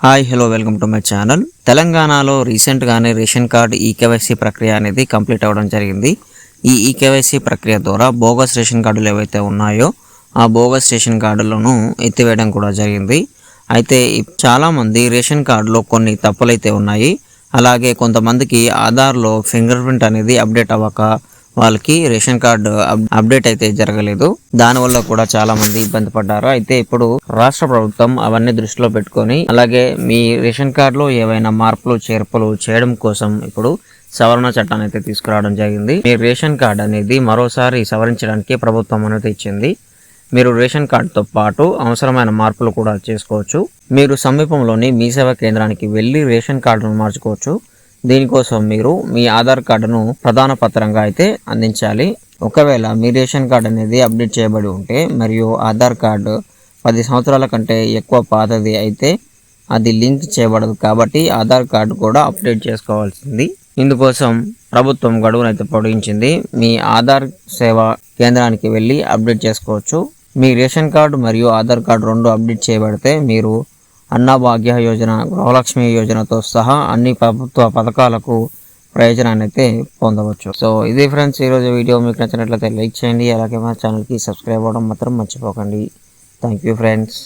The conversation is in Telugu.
Hi hello welcome to my channel. తెలంగాణలో రీసెంట్గానే రేషన్ కార్డు ఈకేవైసీ ప్రక్రియ అనేది కంప్లీట్ అవ్వడం జరిగింది. ఈ ఈకేవైసీ ప్రక్రియ ద్వారా బోగస్ రేషన్ కార్డులు ఏవైతే ఉన్నాయో ఆ బోగస్ రేషన్ కార్డులను ఎత్తివేయడం కూడా జరిగింది. అయితే చాలామంది రేషన్ కార్డులో కొన్ని తప్పులైతే ఉన్నాయి. అలాగే కొంతమందికి ఆధార్లో ఫింగర్ ప్రింట్ అనేది అప్డేట్ అవ్వక వాళ్ళకి రేషన్ కార్డు అప్డేట్ అయితే జరగలేదు. దానివల్ల కూడా చాలా మంది ఇబ్బంది పడ్డారు. అయితే ఇప్పుడు రాష్ట్ర ప్రభుత్వం అవన్నీ దృష్టిలో పెట్టుకొని అలాగే మీ రేషన్ కార్డులో ఏవైనా మార్పులు చేర్పులు చేయడం కోసం ఇప్పుడు సవరణ చట్టాన్ని అయితే తీసుకురావడం జరిగింది. మీ రేషన్ కార్డు అనేది మరోసారి సవరించడానికి ప్రభుత్వం అనుమతి ఇచ్చింది. మీరు రేషన్ కార్డుతో పాటు అవసరమైన మార్పులు కూడా చేసుకోవచ్చు. మీరు సమీపంలోని మీ సేవా కేంద్రానికి వెళ్ళి రేషన్ కార్డును మార్చుకోవచ్చు. దీనికోసం మీరు మీ ఆధార్ కార్డును ప్రధాన పత్రంగా అయితే అందించాలి. ఒకవేళ మీ రేషన్ కార్డు అనేది అప్డేట్ చేయబడి ఉంటే మరియు ఆధార్ కార్డు 10 సంవత్సరాల కంటే ఎక్కువ పాతది అయితే అది లింక్ చేయబడదు. కాబట్టి ఆధార్ కార్డు కూడా అప్డేట్ చేసుకోవాల్సింది. ఇందుకోసం ప్రభుత్వం గడువునైతే పొడిగించింది. మీ ఆధార్ సేవా కేంద్రానికి వెళ్ళి అప్డేట్ చేసుకోవచ్చు. మీ రేషన్ కార్డు మరియు ఆధార్ కార్డు రెండు అప్డేట్ చేయబడితే మీరు అన్నభాగ్య యోజన, గృహలక్ష్మి యోజనతో సహా అన్ని ప్రభుత్వ పథకాలకు ప్రయోజనాన్ని అయితే పొందవచ్చు. సో ఇది ఫ్రెండ్స్ ఈరోజు వీడియో. మీకు నచ్చినట్లయితే లైక్ చేయండి. అలాగే మా ఛానల్కి సబ్స్క్రైబ్ అవ్వడం మాత్రం మర్చిపోకండి. Thank you friends.